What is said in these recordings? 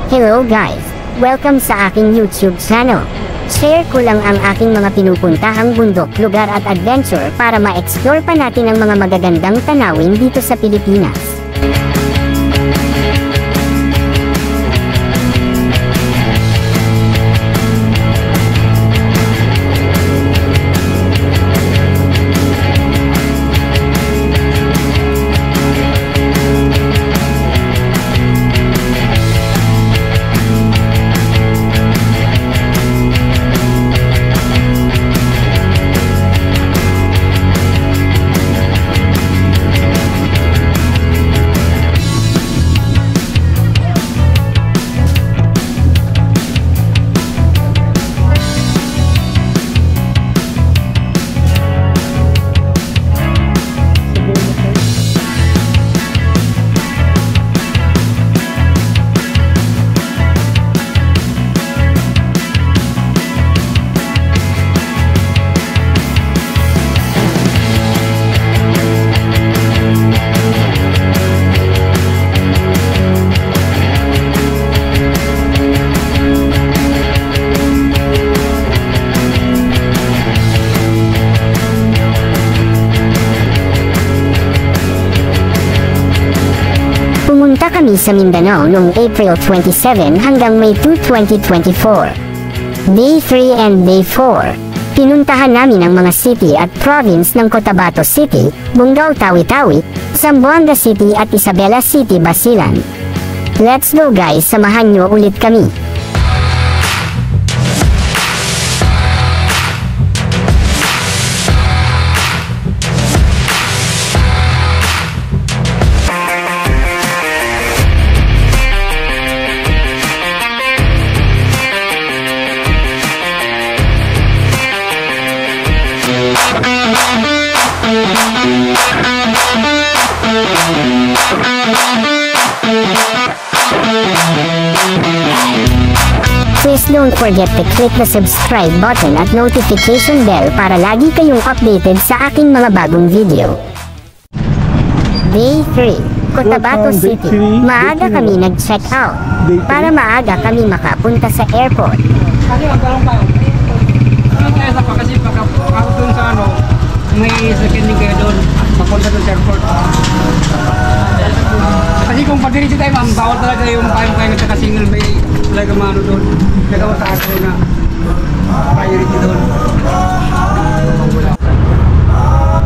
Hello guys! Welcome sa aking YouTube channel. Share ko lang ang aking mga pinupuntahang bundok, lugar at adventure para ma-explore pa natin ang mga magagandang tanawin dito sa Pilipinas. Pumunta kami sa Mindanao noong April 27 hanggang May 2, 2024. Day 3 and Day 4. Pinuntahan namin ang mga city at province ng Cotabato City, Bungaw Tawi-Tawi, Zamboanga City at Isabela City, Basilan. Let's go guys, samahan nyo ulit kami. Please don't forget to click the subscribe button at notification bell para lagi kayong updated sa aking mga bagong video. Day 3, Cotabato City. Maaga kami nag-check out para maaga kami makapunta sa airport. Kasi magkaroon pa. Kaya sa kasi pagkakatun sa may seconding kayo doon, papunta doon sa airport. Kasi kung pag-diretso tayo ma'am, bawal talaga yung kayo nagkaka-single, may talaga maano doon. Nagawa sa akin na priority doon.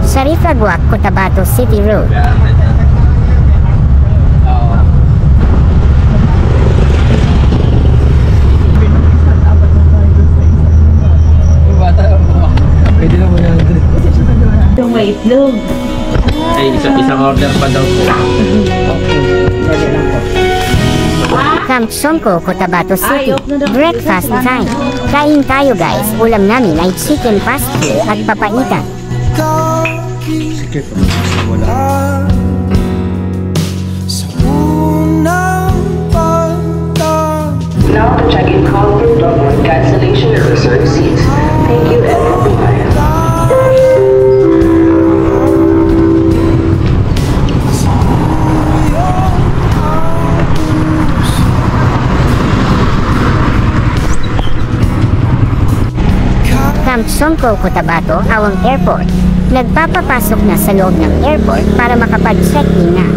Sharif Aguac, Cotabato City Road. Pwede na mo yan. Yung may itlog. Ay, isang order pa daw po. Camp Songco, Cotabato City. Breakfast time. Kain tayo guys. Ulam namin ay chicken pastel at papaitan. Sikip. Now the check-in call for Dublin cancellation or reserved seats. Thank you and goodbye. Camp Songco, Cotabato, Awang Airport. Nagpapapasok na sa loob ng airport para makapag-check-in na.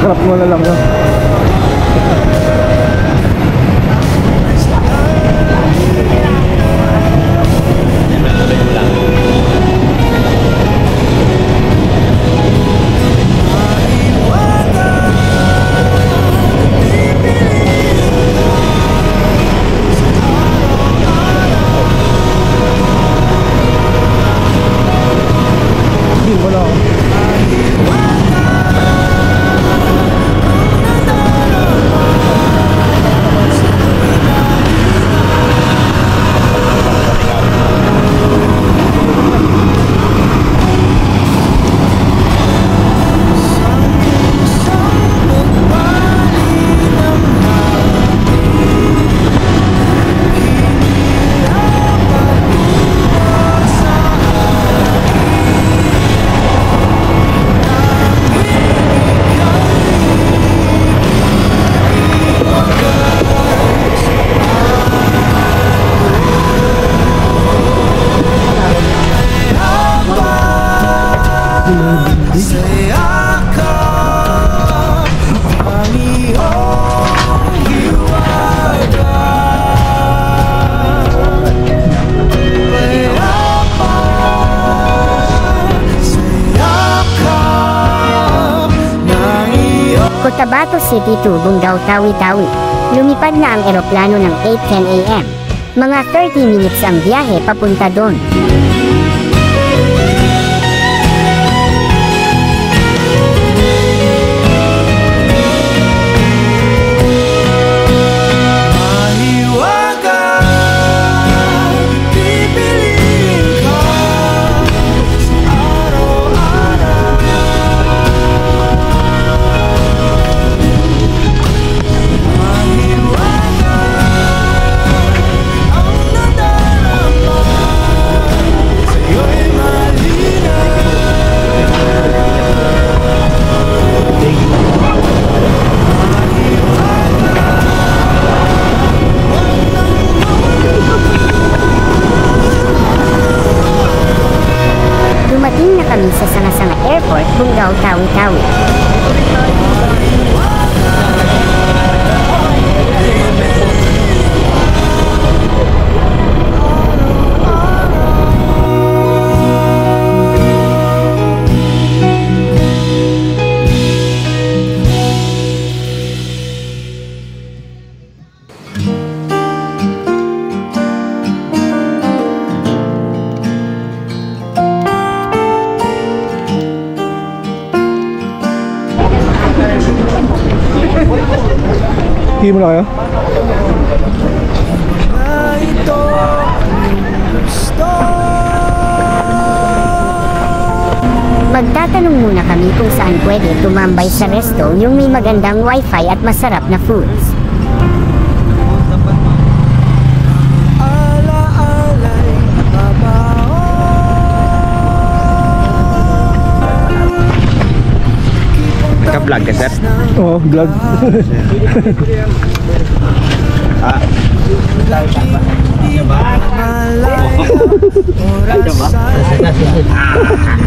Harap mo na lang yun. Cotabato City to Bundaw, Tawi-Tawi. Lumipad na ang eroplano ng 8:10 AM. Mga 30 minutes ang biyahe papunta doon. Dumating na kami sa Sanga-Sanga Airport, Bundaw, Tawi-Tawi. Hindi mo na kayo? Magtatanong muna kami kung saan pwede tumambay sa resto yung may magandang wifi at masarap na foods. Naka-vlog ka, sir? Oo, vlog.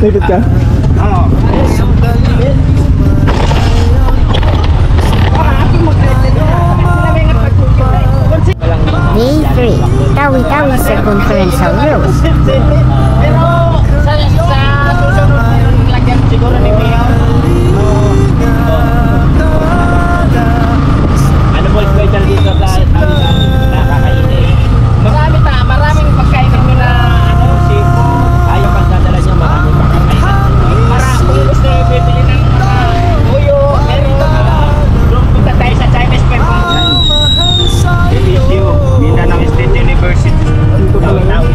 Lipit ka? Day 3, Tawi-Tawi Circumference Road. Siguro ni Mia. Ano po special dito sa nakakainin? Maraming pagkain nyo na ayaw pang dadala nyo, maraming pagkain. Kung gusto nyo bibili ng uyo, meron punta tayo sa Chinese Pepper. LSU, Mindanao State University. Tawi-Tawi.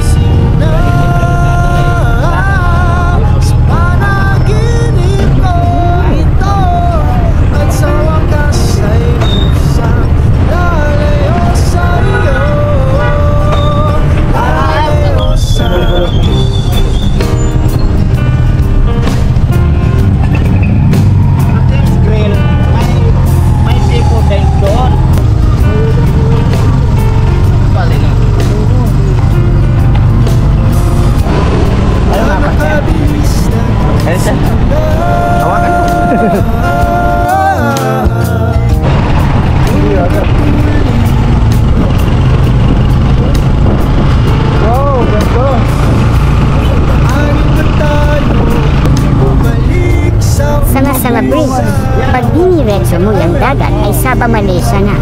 Sanga-Sanga Bridge. Pag diniretso mo yung dagat ay Sabah, Malaysia na.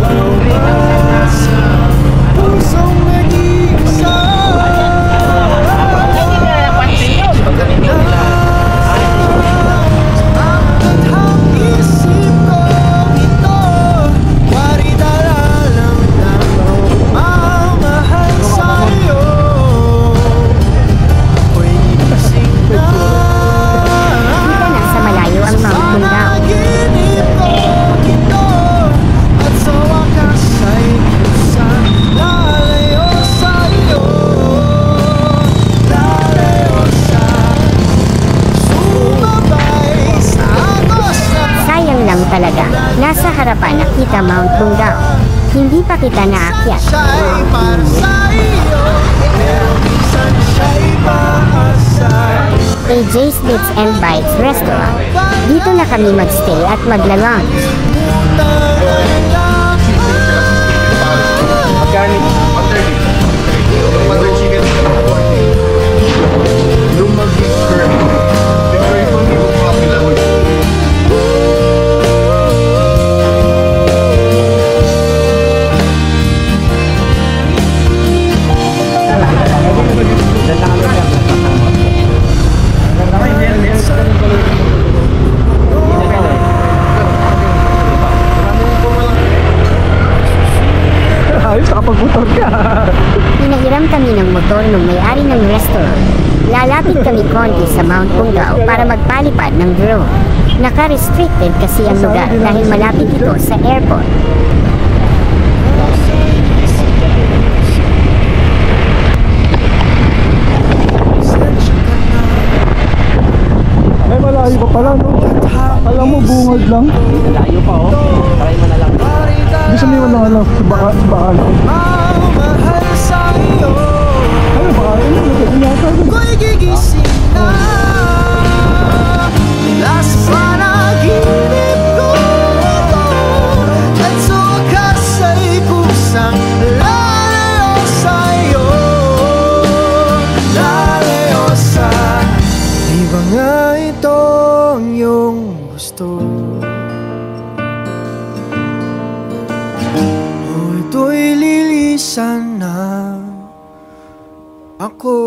Talaga, nasa harapan nakita Mount Bundaw. Hindi pa kita naakyat. AJ's Bits and Bites Restaurant. Dito na kami magstay at magla-lunch. nakapagmotor ka. Pinahiram kami ng motor ng may-ari ng restaurant. Lalapit kami konti sa Mount Punggao para magpalipad ng drone. Naka-restricted kasi ang lugar dahil malapit ito sa airport. Ay, malayo pa pala, no? Alam mo, bungad lang. Layo pa oh. Try mo na lang. Gusto mo yung ano, sa baka. Ano ba? Ko'y gigising na last panaginip ko at sa wakas ay kusang lalayo sa'yo, lalayo sa di ba nga ito ang iyong gusto? O ito'y lilisan na ako.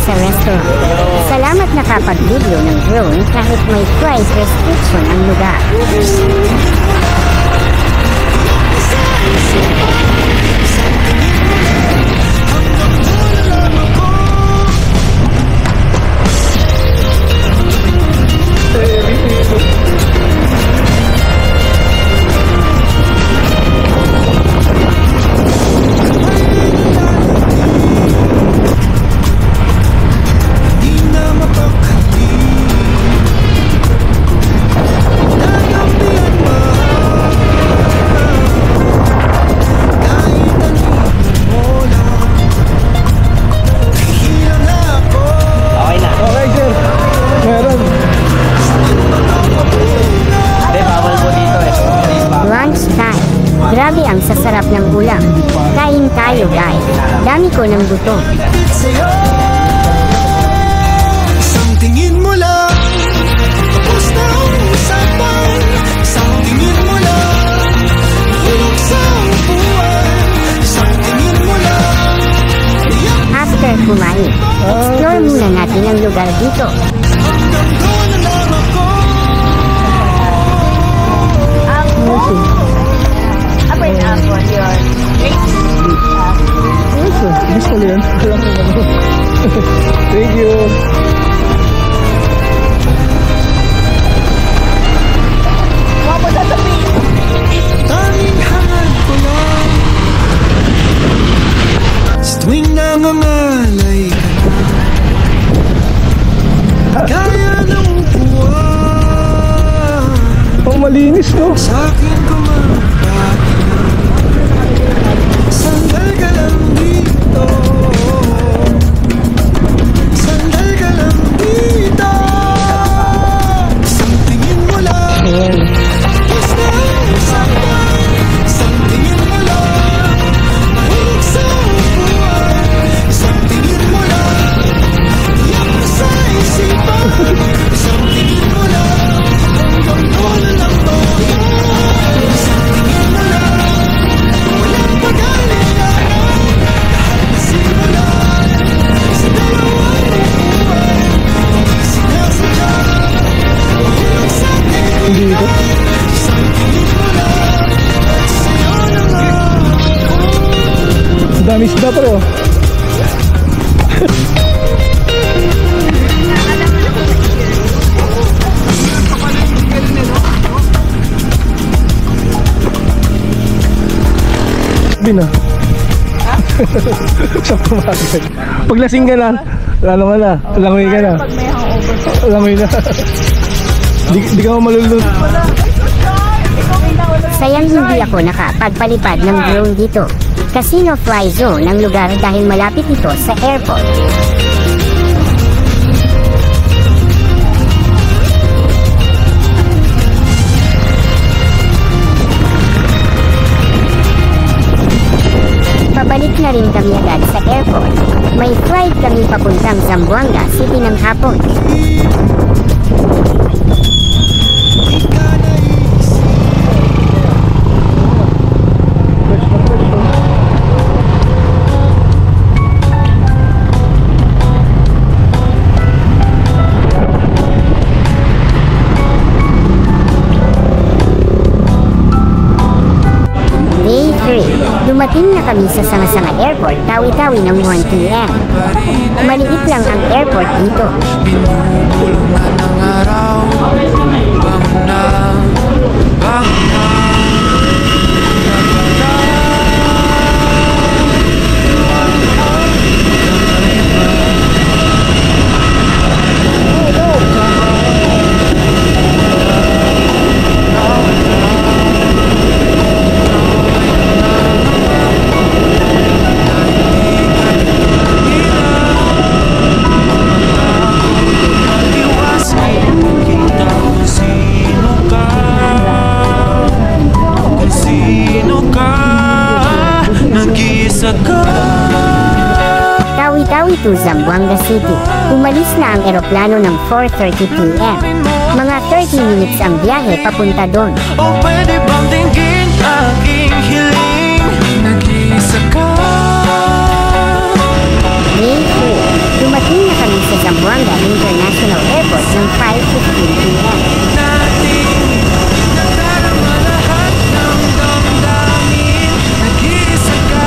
Sa restaurant. Salamat nakapag-video ng drone kahit may price restriction ang lugar. Grabe ang sasarap ng ulam. Kain tayo guys. Dami ko ng gutom. Isang tingin mo lang, tapos na ang usapan. Isang tingin mo lang, hulog sa upuan. Isang tingin mo lang. After kumain, explore muna natin ang lugar dito. Hanggang doon na lang ako. Apple yun. Gusto mo yan? Thank you. Tanging hangad ko lang sa tuwing nangangalay ka na, kaya ng upuan. Oh, malinis no? Sa akin kumabati, sandal ka lang dito, sandal ka lang dito. Isang tingin mo lang, tapos na ang usapan. Isang tingin mo lang, mahulog sa upuan. Isang tingin mo lang, iyak na sa isipan. Isang tingin mo lang, hanggang doon na lang tayo. Isang tingin Bin ah. Sakto bagay. Pag lasing ka na, lalo ka na, langoy ka na. Pag may hangover. Langoy na. Di ka malulun. Sayang hindi ako nakapagpalipad ng drone dito. Kasi no fly zone ang lugar dahil malapit ito sa airport. Pabalik na rin kami agad sa airport. May flight kami papuntang Zamboanga City ng hapon. Dumating na kami sa Sanga-Sanga Airport, Tawi-Tawi ng 1 PM. Maliit lang ang airport dito. Pinupulungan ng araw. Bangon na, bangon na. Tawi-Tawi to Zamboanga City. Umalis na ang eroplano ng 4:30 PM. Mga 30 minutes ang biyahe papunta doon. O pwede bang tingin aking hiling? Nag-iisa ka. May 3. Dumating na kami sa Zamboanga International Airport ng 5:15 PM. Nating nadarama lahat ng damdamin. Nag-iisa ka.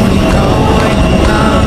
Ikaw ay hanggang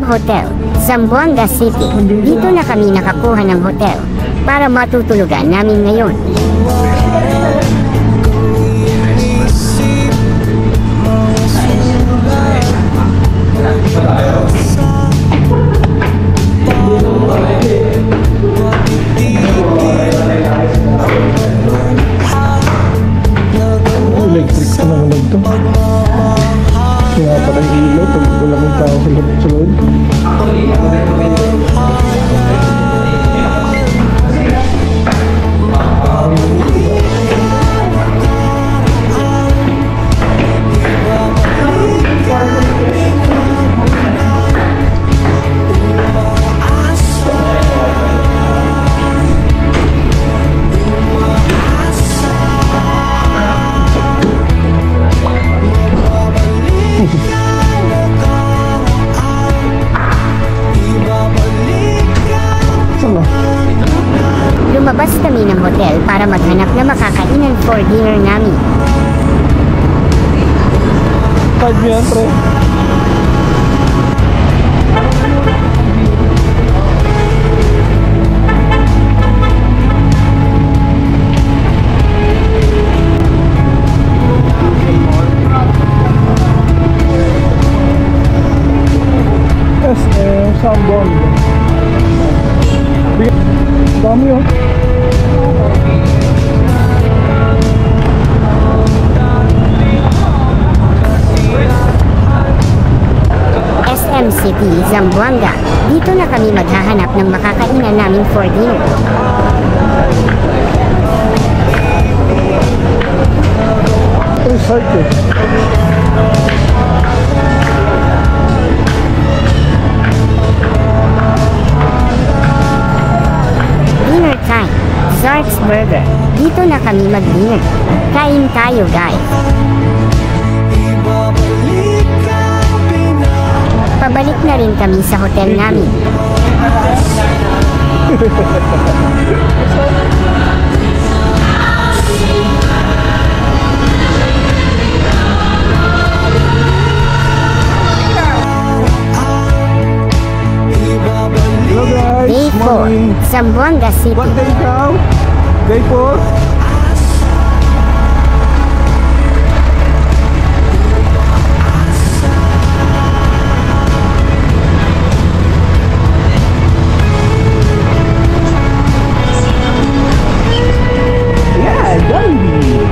Love Hotel, Zamboanga City. Dito na kami nakakuha ng hotel para matutulugan namin ngayon. Isip mga sulat sa Electric pa naman ito. Kaya pala yung ilaw pag wala kang tao sa loob. Lumabas kami ng hotel para maghanap na makakainan for dinner namin. 5 yan, pre. Zamboanga. Dami yun. SM City, Zamboanga. Dito na kami maghahanap ng makakainan namin for dinner. Excited. Dinner time, Zark's Burger. Dito na kami mag-dinner. Kain tayo guys. Pabalik na rin kami sa hotel namin. Hello guys. Day 4, Morning. Zamboanga City. What day now? Day 4? Yeah, Jollibee.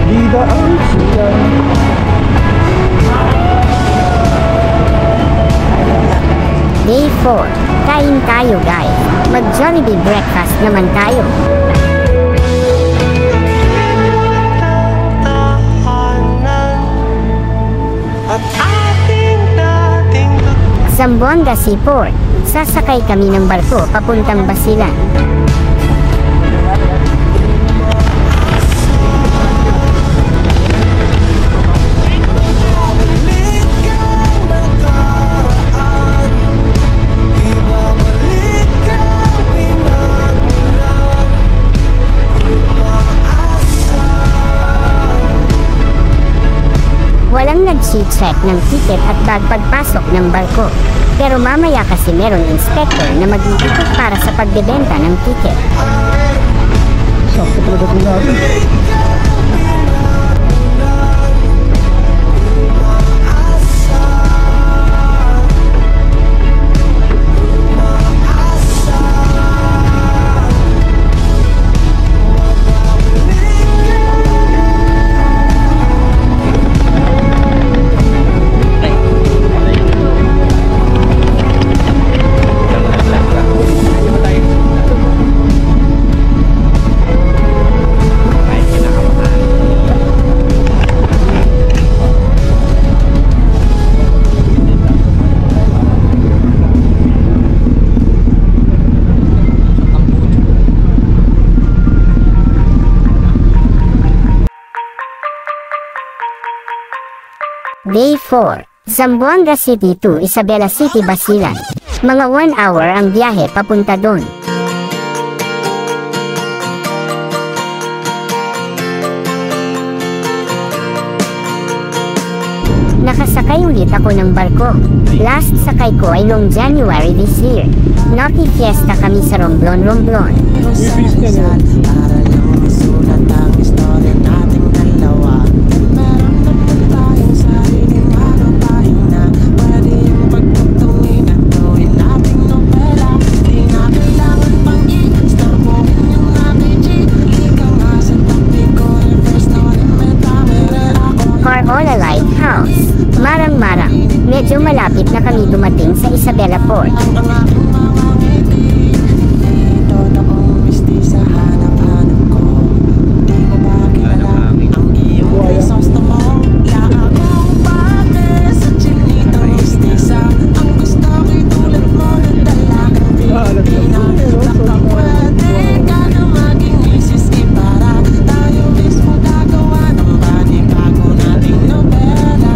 Dida ang siyan. Day 4, kain tayo guys. Mag-Jollibee breakfast naman tayo. Zamboanga Seaport. Sasakay kami ng barko papuntang Basilan. Walang nag-check ng ticket at bag pagpasok ng barko. Pero mamaya kasi meron inspector na mag-iikot para sa pagbebenta ng ticket. Sakto talaga ito natin. Day 4, Zamboanga City to Isabela City, Basilan. Mga 1 hour ang biyahe papunta doon. Nakasakay ulit ako ng barko. Last sakay ko ay noong January this year. Nakifiesta kami sa Romblon. Ibis ka na. Para lang masulat ang istorya nating dalawa. Meron naman tayong sariling tayo na pwede yung pagtutungin at gawin nating nobela. Di nga kailangan pang i-starbohin yung natin G. Ikaw nga sa tabi ko, yung first story may tamere ako. Parola Lighthouse. Marang-marang. Medyo malapit na kami dumating sa Isabela Port. Ang aking mga ngiti, totoong misti sa hanap-hanap ko. Di mo ba kilala ang iyong Crisostomo? Laakong pake sa chinitang mistisa. Ang gusto ko'y tulad mo na dalagang Pilipina. Baka pwede ka na maging Mrs. Ibarra. Tayo mismo gagawa ng panibago nating nobela.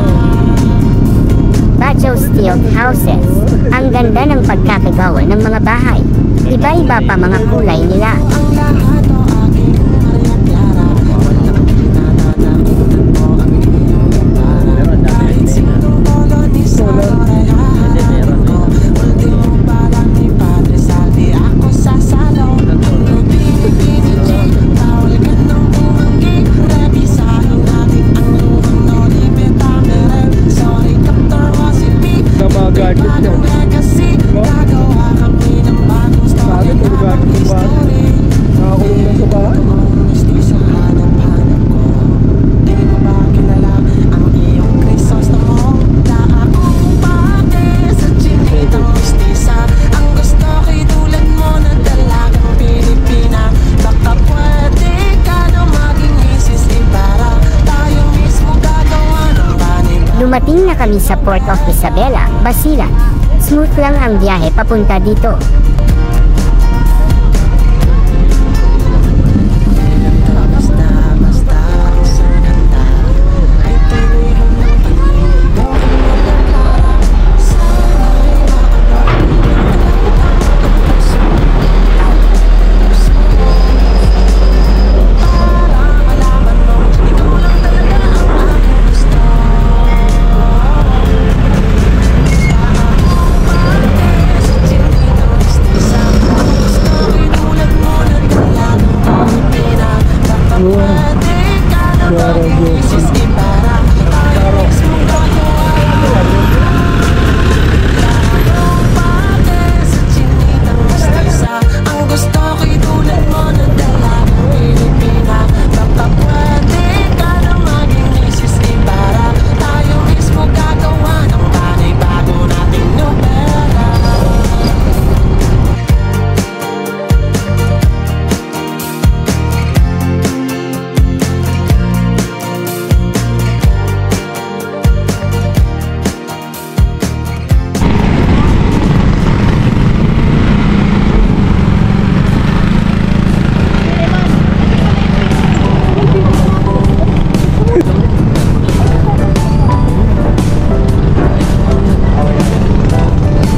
Bajo Steel Houses. Ang ganda ng pagkakagawa ng mga bahay. Iba-iba pa mga kulay nila. Ang lahat o aking Maria Clara. Walang pinananakunan mo ang iyong para. Kahit sinong kolonisador ay haharapin ko. Ultimo pala ni Padre Salvi ako sasalo. Ang pinipini G, bawal ka nang tumanggi. Rebisahin natin ang luhang no limit tamere. Sorry Dr. Wasipi, Namagadget yan. bagong legacy. Gagawa kami ng bagong story. Bakit? Namagadget yung bahay. Nakakulong lang sa bahay. Misti sa hanap-hanap ko. Di mo ba kilala ang iyong Crisostomo? Laakong pake sa chinitang mistisa. Ang gusto ko'y tulad mo na dalagang Pilipina. Baka pwede ka na maging Mrs. Ibarra. Tayo mismo gagawa ng panibago. Dumating na kami sa Port of Isabela, Basilan. Smooth lang ang biyahe papunta dito. Basta isang kanta ay tuloy hanggang pag-ibig. Sana'y para malaman mo, ikaw lang talaga ang aking gusto. Sa chinitang mistisa, ang gusto ko'y tulad mo na dalagang Pilipina. Baka pwede ka na maging Mrs. Ibarra. Tayo mismo gagawa laakong pake sa chinitang mistisa. Ang gusto ko'y tulad mo na dalagang Pilipina. Baka pwede ka na maging Mrs. Ibarra. Tayo mismo gagawa ng panibago nating nobela.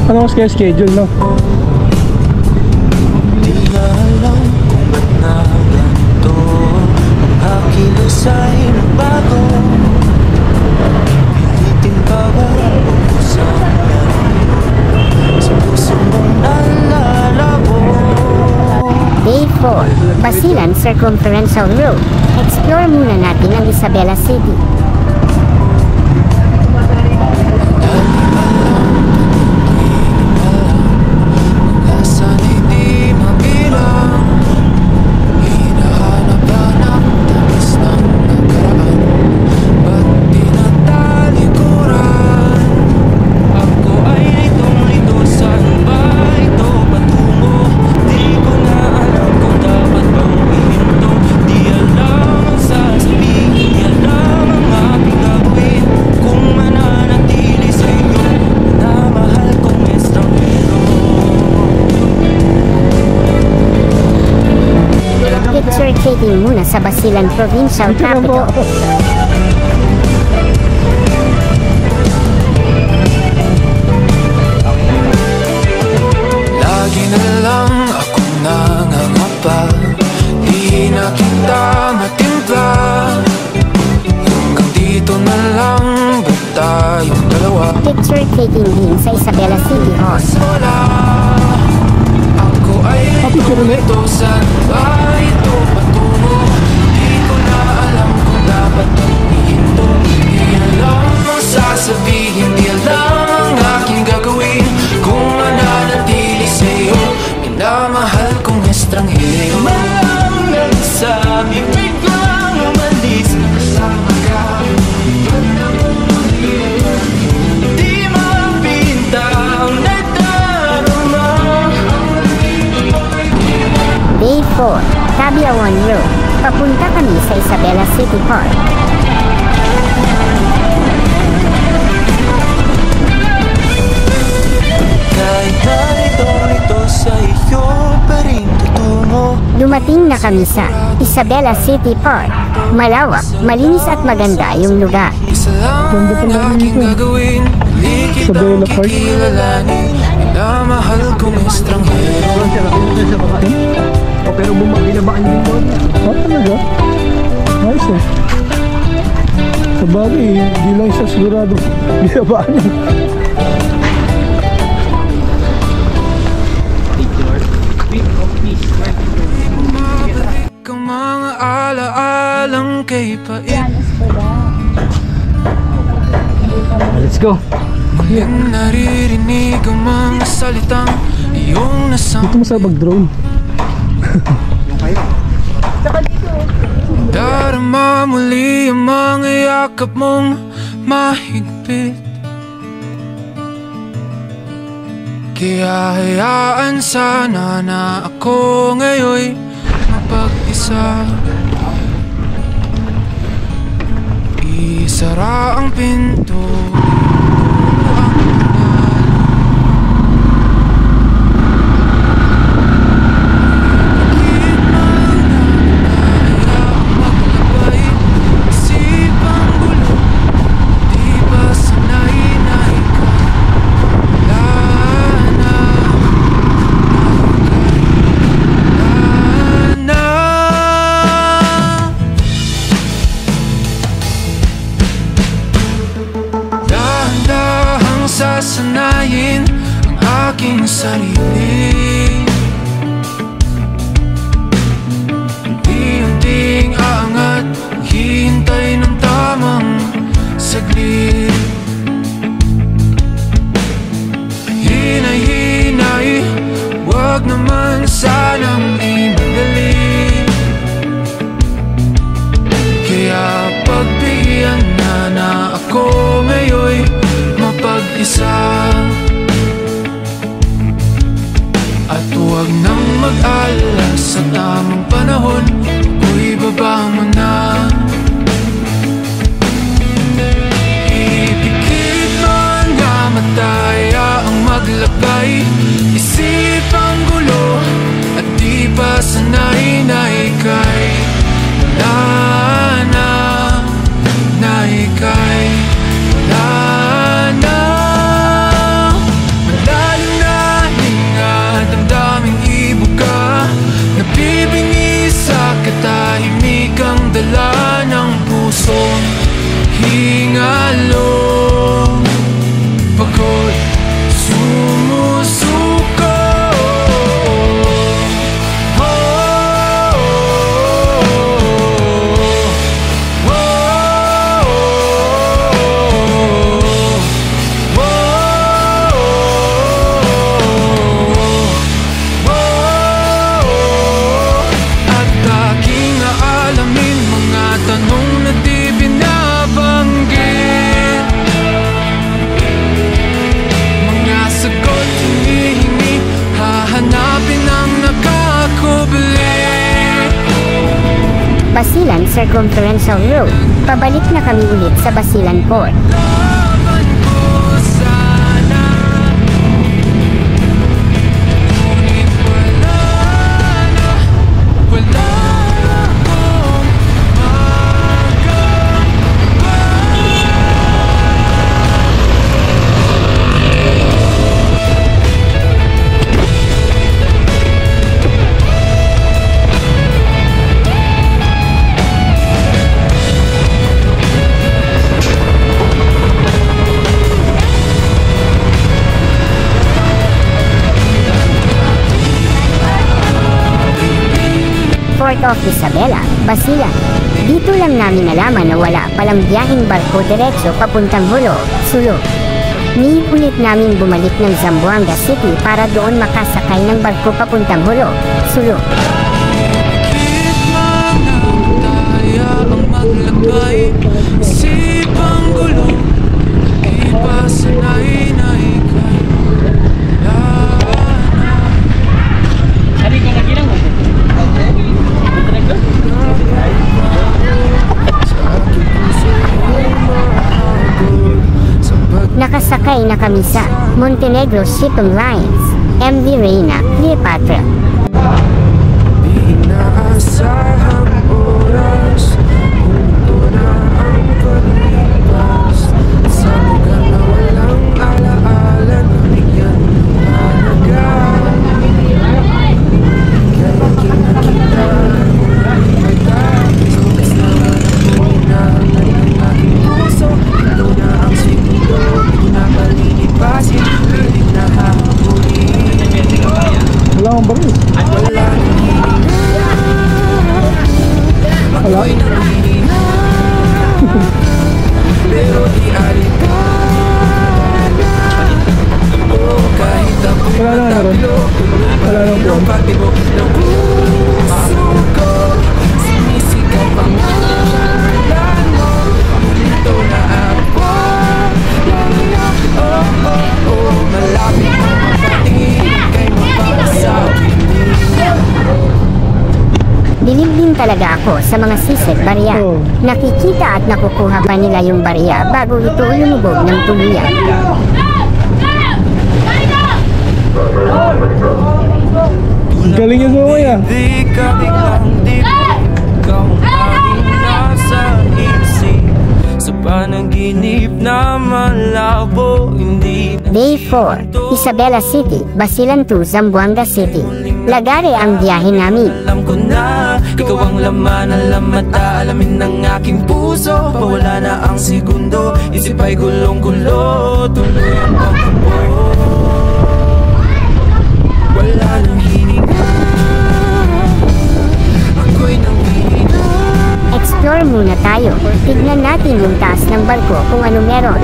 Ano mas kaya schedule, no? Di na alam kung ba't na ganito. Ang hakilos ay nagbago. Pilitin pa ba o kusang yan sa puso mong nalalabo? Day 4, Basilan Circumferential Road. Explore muna natin ang Isabela City. Kasan hindi mabilang. Hinahanap-hanap tamis ng nakaraan. Ba't di natalikuran? Ako ay litong-lito. Saan ba ito patungo? Di ko na alam kung dapat bang ihinto. Di alam ang sasabihin, di alam ang aking gagawin. Kung mananatili sa iyo na mahal kong estranghero. Picture taking muna sa Basilan Provincial Dito lang po. Capital. Lagi na lang akong nangangapa. Di na kita matimpla. Hanggang dito na lang ba tayo? Picture taking din sa Isabela City Hall. Ako ay ito, saan ba ito patungo? Di ko na alam kung dapat ihinto. Di alam ang sasabihin, di alam ang aking gagawin. Kung mananatili sa'yo, minamahal kong estranghero. Malang nagsabi, biglang umalis na kasama ka. Di mapinta ang nadarama. Day 4, Tabiawan Road. Papunta kami sa Isabela City Park. Kahit narito sa iyo pa rin tutungo. Dumating na kami sa Isabela City Park. Malawak, malinis at maganda yung lugar. Isa lang ang aking gagawin. Di kita Isabela Park. kikilalanin. Minamahal kong estranghero. Pero binabaan din doon. Talaga? Nice eh. Sa bagay, di lang siya sigurado. Binabaan lang. Mabalik ang mga alaalang kay pait. Let's go. Muling naririnig ang mga salitang iyong nasang. Dito mo sa mag-drone. Darama muli ang mga yakap mong mahigpit. Kaya hayaan sana na ako ngayon mapag-isa. Isara ang pinto. Sasanayin ang aking sarili. Unti-unting aangat, hihintay ng tamang saglit. Hinay-hinay, wag naman sanang imadali. Kaya pagbigyan na ako ngayon mapag-isa. At huwag nang mag-alala sa tamang panahon, ako'y baba mo na. Ipikit man nga mataya ang maglakbay, isip ang gulo at di pa sanay na ika'y wala na, na ika'y wala na. Malalim na hinga, damdaming ibuka, nabibingi sa katahimikang dala ng pusong hingalo. Pagod sumusuko. Basilan Circumferential Road. Pabalik na kami ulit sa Basilan Port. Laban ko sana, ngunit wala na akong magawa. of Isabela, Basilan. Dito lang namin nalaman na wala palang biyaheng barko diretso papuntang Hulo, Sulu. Niulit namin bumalik ng Zamboanga City para doon makasakay ng barko papuntang Hulo, Sulu. Maglakbay, isipang gulo, ipasanay na ikay Hari ka lagi lang mo? Nakasakay na kami sa Montenegro Shipping Lines, MV Reina, Cleopatra. Inaasahang oras, punto na ang paglipas sa lugar na walang alaala na bigyan ng halaga. Kaya kinakita may tapos lukas na hinahangan ng aking puso. Ito na ang segundo, ito na palilipasin, pilit na hahabulin. Wala akong baril. Wala nang ako'y nanghihina, pero di alipana. Oh, kahit ako'y Wala na rin. matablo, Wala nang ng pagtibok ng puso ko, sinisigaw pangalan mo. Dito na ako, oh, malapit mo mapatingin, kay mapapasawin. Bilib din talaga ako sa mga sisid barya. Oh. Nakikita at nakukuha pa nila yung barya bago ito lumubog ng tuluyan. Galing yung gumaya. Di ka biglang dibdib, ikaw ang aking nasa isip. Sa panaginip na malabo, hindi na Day 4, Isabela City, Basilan to Zamboanga City. Lagare ang biyahe namin. alam ko na, ikaw ang laman, alam at aalamin ng aking puso. Pawala na ang segundo, isip ay gulong-gulo, tuloy ang pagkupo. Wala nang hininga, ako'y nanghihina. Explore muna tayo. Tignan natin yung taas ng barko kung ano meron.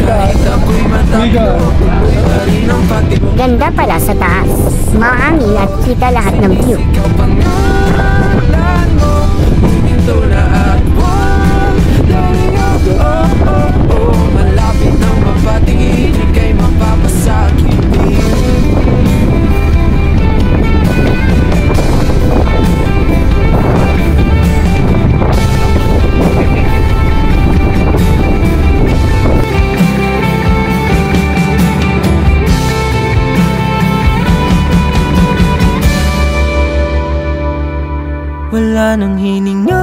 Kahit ako'y mataplo, tuloy pa rin ang pagtibok. Ganda pala sa taas. Maangin at kita lahat ng view. Ikaw pangalan mo, huminto na at wag layo. Oh, oh, oh, malapit nang mapatingin, ika'y mapapasakitin. Wala nang hininga,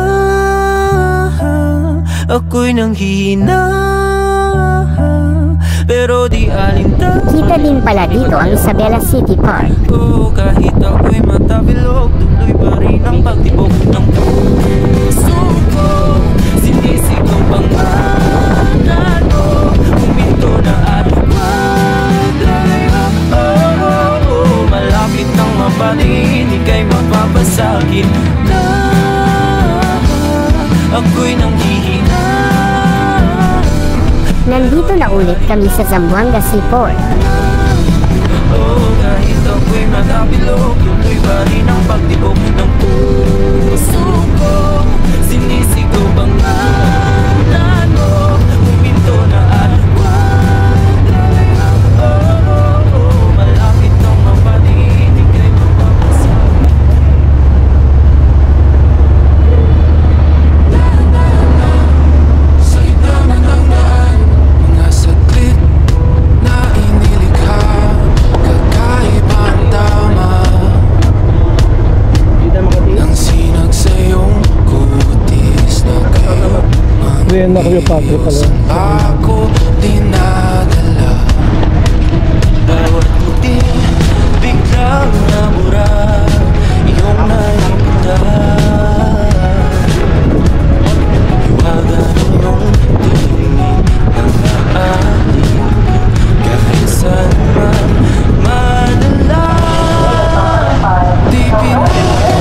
ako'y nanghihina, pero di alintana. Kita din pala dito ang Isabela City Park. Oh, kahit ako'y matabilog, tuloy pa rin ang pagtibok ng puso ko. Sinisigaw pangalan mo, huminto na at maglayo. Oh, oh, oh, malapit nang mapatingin, ika'y mapapasakit na. Ako'y nanghihina. Nandito na ulit kami sa Zamboanga Seaport. Oh, kahit ako'y matabilog, tuloy pa rin ang pagtibok ng puso ko. Sinisigaw pangalan mo, huminto na at wag layo. Oh, oh, oh, malapit nang mapatingin, ika'y mapapasakit. Sa gitna na ng daan, mga saglit na inilikha, kakaiba ang tama ng sinag sa iyong kutis na kayo. Riyan na Cleopatra pala. Ako dinadala, bawat puti biglang nabura, iyong naipita. Iwaga ng iyong tingin ang ating kahit saan man manala. Di pinili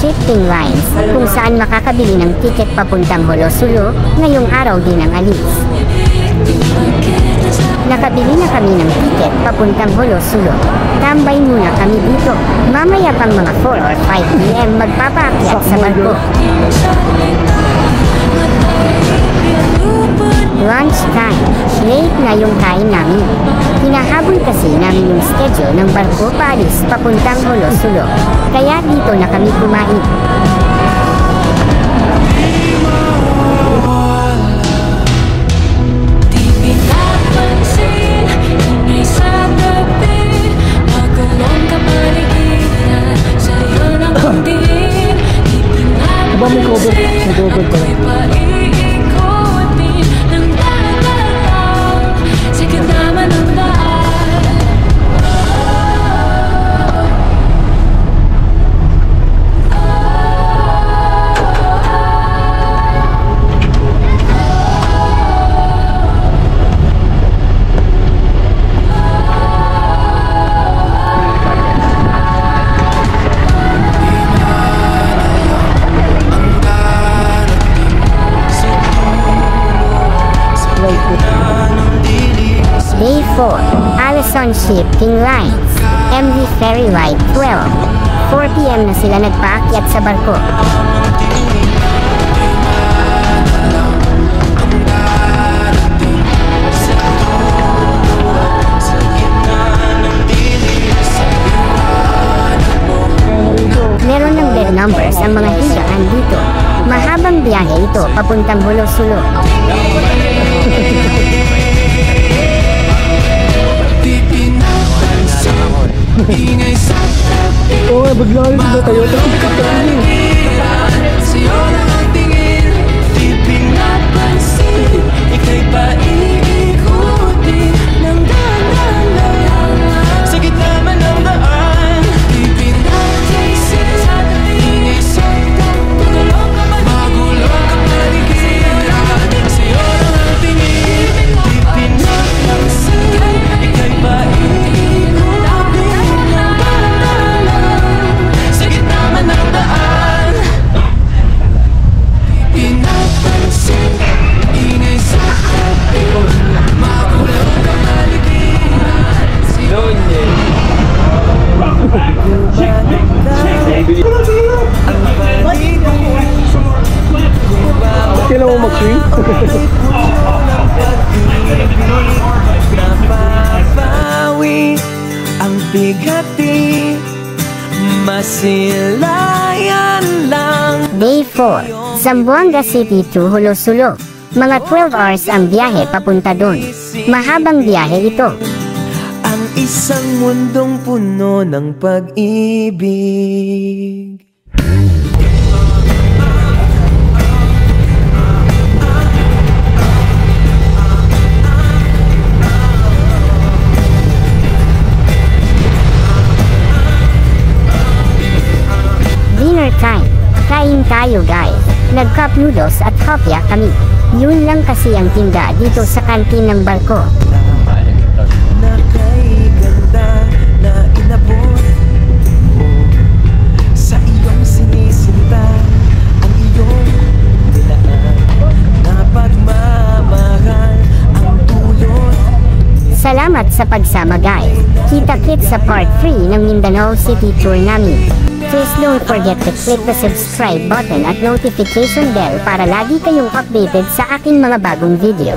Shipping Lines, kung saan makakabili ng tiket papuntang Holo-Sulo, ngayong araw din ang alis. Nakabili na kami ng tiket papuntang Holo-Sulo. Tambay muna kami dito. Mamaya pang mga 4 or 5 PM magpapaakyat sa barko. Lunch time. Late na yung kain namin. Hinahabol kasi namin yung schedule ng barko paalis papuntang Holo-Sulo. Kaya dito na kami kumain. Aba, may cover. May cover pa. Day 4, Alison Shipping Lines, MV Ferry Ride 12. 4 PM na sila nagpaakyat sa barko. Meron ng dead numbers ang mga higaan dito. Mahabang biyahe ito papuntang Holo-Sulo. Oo, bigla rin ba tayo? Sa'yo lang ang tingin, di pinapansin. Ika'y paikutin ng dahan-dahan. Sa gitna man ng daan, di pinapansin. Ingay sa pagulong ka paligiran. Sa'yo lang ang tingin, di pinapansin. Ika'y paikutin ng dahan-dahan. Sa gitna man ng daan, pinapansin, ingay sa tabi, magulang ka maligiran. Kailan mo mag-swing? Napapawi ang bigati, masilayan lang. Day 4, Zamboanga City to Holo-Sulo. Mga 12 hours ang biyahe papunta doon. Mahabang biyahe ito. Ang isang mundong puno ng pag-ibig. Dinner time. Kain tayo guys. Nag-cup noodles at kopya kami. Yun lang kasi ang tinda dito sa kantin ng barko. Na kay ganda na inabot mo sa iyong sinisinta, ang iyong dilaan na pagmamahal ang dulot. Salamat sa pagsama guys. Kita-kits sa part 3 ng Mindanao City Tour namin. Please don't forget to click the subscribe button at notification bell para lagi kayong updated sa aking mga bagong video.